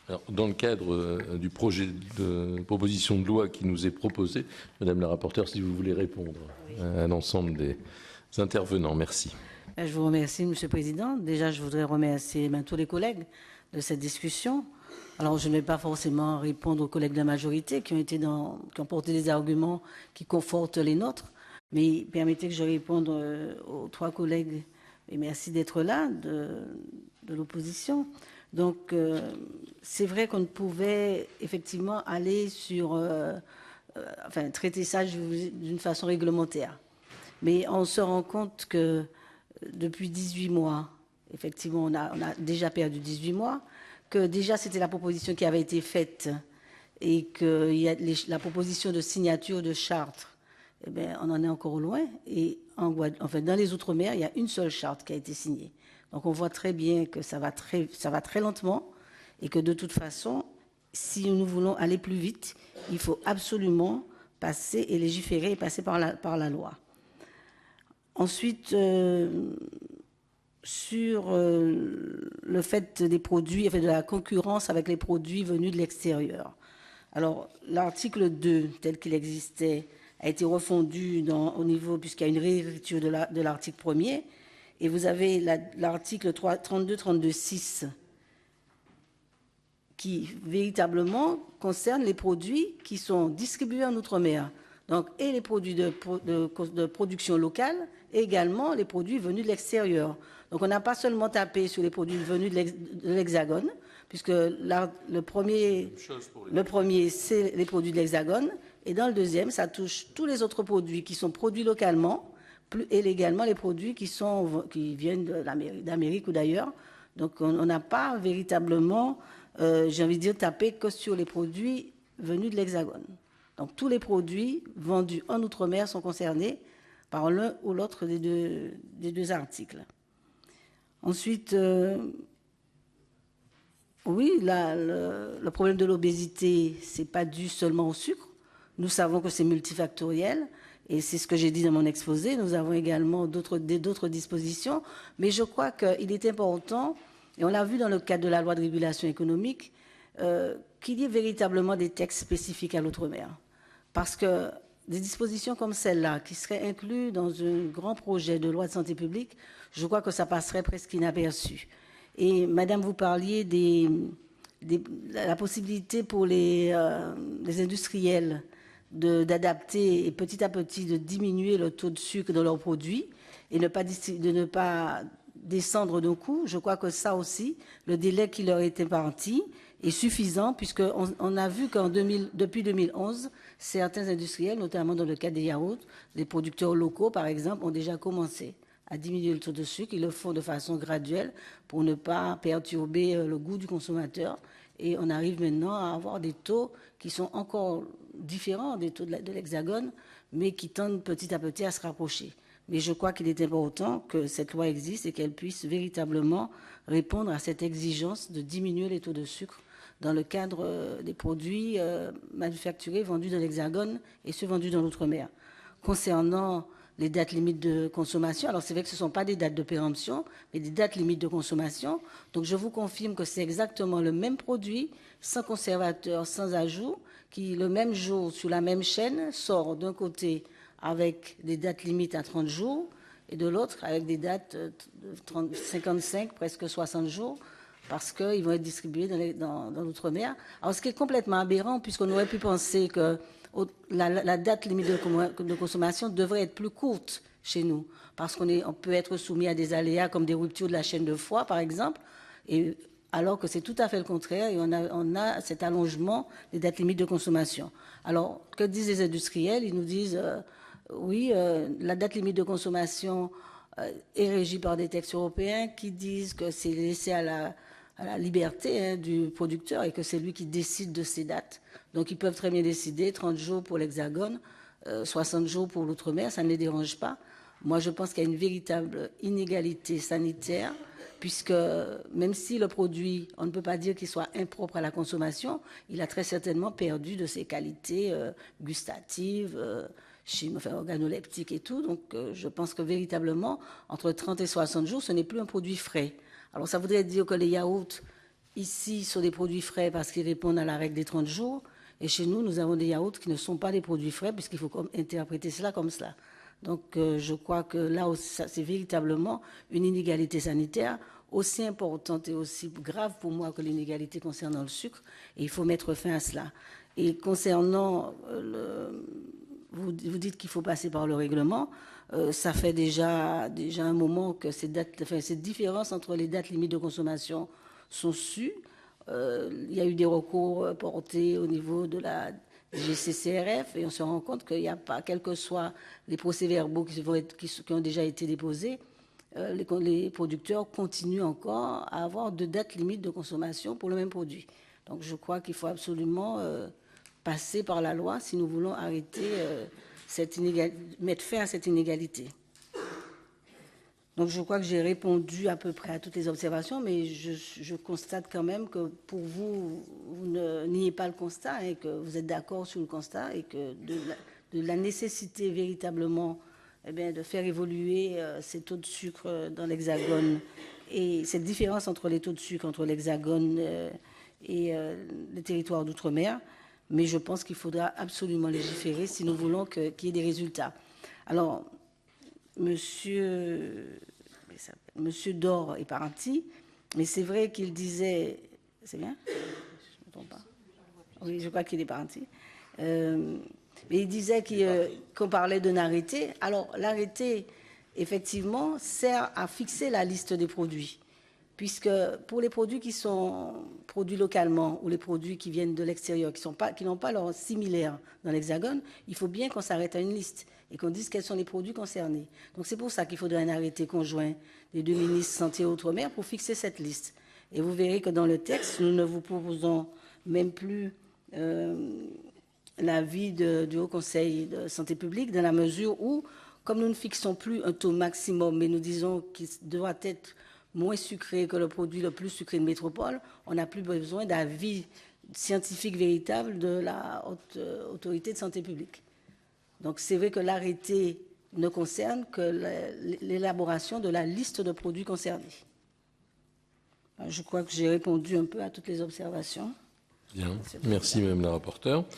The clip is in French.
Alors, dans le cadre du projet de proposition de loi qui nous est proposé, Madame la rapporteure, si vous voulez répondre à l'ensemble des intervenants. Merci. Je vous remercie, Monsieur le Président. Déjà, je voudrais remercier tous les collègues de cette discussion. Alors, je ne vais pas forcément répondre aux collègues de la majorité qui ont porté des arguments qui confortent les nôtres, mais permettez que je réponde aux trois collègues, et merci d'être là, de l'opposition. Donc, c'est vrai qu'on pouvait effectivement aller sur, traiter ça d'une façon réglementaire. Mais on se rend compte que depuis 18 mois, effectivement, on a déjà perdu 18 mois, que déjà c'était la proposition qui avait été faite et que la proposition de signature de charte, eh bien, on en est encore loin. Et dans les Outre-mer, il y a une seule charte qui a été signée. Donc on voit très bien que ça va très lentement et que de toute façon, si nous voulons aller plus vite, il faut absolument passer et légiférer et passer par la loi. Ensuite, sur le fait des produits, de la concurrence avec les produits venus de l'extérieur. Alors, l'article 2, tel qu'il existait, a été refondu au niveau, puisqu'il y a une réécriture de l'article 1er, et vous avez l'article 32-32-6 qui véritablement concerne les produits qui sont distribués en Outre-mer. Donc, et les produits de production locale, et également les produits venus de l'extérieur. Donc, on n'a pas seulement tapé sur les produits venus de l'Hexagone, puisque le premier, c'est les produits de l'Hexagone, et dans le deuxième, ça touche tous les autres produits qui sont produits localement, et également les produits qui viennent d'Amérique ou d'ailleurs. Donc, on n'a pas véritablement, j'ai envie de dire, tapé que sur les produits venus de l'Hexagone. Donc, tous les produits vendus en Outre-mer sont concernés par l'un ou l'autre des deux articles. Ensuite, oui, le problème de l'obésité, ce n'est pas dû seulement au sucre. Nous savons que c'est multifactoriel, et c'est ce que j'ai dit dans mon exposé. Nous avons également d'autres dispositions, mais je crois qu'il est important, et on l'a vu dans le cadre de la loi de régulation économique, qu'il y ait véritablement des textes spécifiques à l'outre-mer. Parce que des dispositions comme celle-là, qui seraient incluses dans un grand projet de loi de santé publique, je crois que ça passerait presque inaperçu. Et Madame, vous parliez de la possibilité pour les industriels d'adapter et petit à petit de diminuer le taux de sucre dans leurs produits et de ne pas descendre nos coûts. Je crois que ça aussi, le délai qui leur est imparti est suffisant, puisqu'on a vu depuis 2011, certains industriels, notamment dans le cas des yaourts, les producteurs locaux, par exemple, ont déjà commencé à diminuer le taux de sucre. Ils le font de façon graduelle pour ne pas perturber le goût du consommateur. Et on arrive maintenant à avoir des taux qui sont encore différents des taux de l'Hexagone, mais qui tendent petit à petit à se rapprocher. Mais je crois qu'il est important que cette loi existe et qu'elle puisse véritablement répondre à cette exigence de diminuer les taux de sucre dans le cadre des produits manufacturés vendus dans l'Hexagone et ceux vendus dans l'outre-mer. Concernant les dates limites de consommation, alors c'est vrai que ce ne sont pas des dates de péremption, mais des dates limites de consommation. Donc je vous confirme que c'est exactement le même produit, sans conservateur, sans ajout, qui le même jour, sur la même chaîne, sort d'un côté avec des dates limites à 30 jours et de l'autre avec des dates de 55, presque 60 jours, parce qu'ils vont être distribués dans l'outre-mer. Alors, ce qui est complètement aberrant, puisqu'on aurait pu penser que la date limite de consommation devrait être plus courte chez nous, parce qu'on peut être soumis à des aléas comme des ruptures de la chaîne de froid, par exemple, et alors que c'est tout à fait le contraire, et on a cet allongement des dates limites de consommation. Alors, que disent les industriels? Ils nous disent, oui, la date limite de consommation est régie par des textes européens qui disent que c'est laissé à la liberté du producteur et que c'est lui qui décide de ces dates. Donc, ils peuvent très bien décider 30 jours pour l'Hexagone, 60 jours pour l'Outre-mer, ça ne les dérange pas. Moi, je pense qu'il y a une véritable inégalité sanitaire, puisque même si le produit, on ne peut pas dire qu'il soit impropre à la consommation, il a très certainement perdu de ses qualités gustatives, organoleptiques et tout. Donc, je pense que véritablement, entre 30 et 60 jours, ce n'est plus un produit frais. Alors, ça voudrait dire que les yaourts ici sont des produits frais parce qu'ils répondent à la règle des 30 jours. Et chez nous, nous avons des yaourts qui ne sont pas des produits frais puisqu'il faut interpréter cela comme cela. Donc, je crois que là, c'est véritablement une inégalité sanitaire aussi importante et aussi grave pour moi que l'inégalité concernant le sucre. Et il faut mettre fin à cela. Et concernant, vous dites qu'il faut passer par le règlement. Ça fait déjà un moment que ces différences entre les dates limites de consommation sont sues. Il y a eu des recours portés au niveau de la GCCRF et on se rend compte qu'il n'y a pas, quels que soient les procès-verbaux qui ont déjà été déposés, les producteurs continuent encore à avoir 2 dates limites de consommation pour le même produit. Donc je crois qu'il faut absolument passer par la loi si nous voulons arrêter mettre fin à cette inégalité. Donc je crois que j'ai répondu à peu près à toutes les observations, mais je constate quand même que pour vous, vous ne niez pas le constat et que vous êtes d'accord sur le constat et que de la nécessité véritablement de faire évoluer ces taux de sucre dans l'Hexagone et cette différence entre les taux de sucre entre l'Hexagone et les territoires d'outre-mer. Mais je pense qu'il faudra absolument légiférer si nous voulons qu'il y ait des résultats. Alors, Monsieur Dor est parti, mais c'est vrai qu'il disait... C'est bien? Je ne me trompe pas. Oui, je crois qu'il est parti. Mais il disait qu'on parlait d'un arrêté. Alors, l'arrêté, effectivement, sert à fixer la liste des produits. Puisque pour les produits qui sont produits localement ou les produits qui viennent de l'extérieur, qui n'ont pas leur similaire dans l'Hexagone, il faut bien qu'on s'arrête à une liste et qu'on dise quels sont les produits concernés. Donc c'est pour ça qu'il faudrait un arrêté conjoint des 2 ministres Santé et Outre-mer pour fixer cette liste. Et vous verrez que dans le texte, nous ne vous proposons même plus l'avis du Haut Conseil de Santé publique dans la mesure où, comme nous ne fixons plus un taux maximum, mais nous disons qu'il doit être moins sucré que le produit le plus sucré de métropole, on n'a plus besoin d'avis scientifique véritable de la haute autorité de santé publique. Donc c'est vrai que l'arrêté ne concerne que l'élaboration de la liste de produits concernés. Je crois que j'ai répondu un peu à toutes les observations. Bien, merci Madame la rapporteure.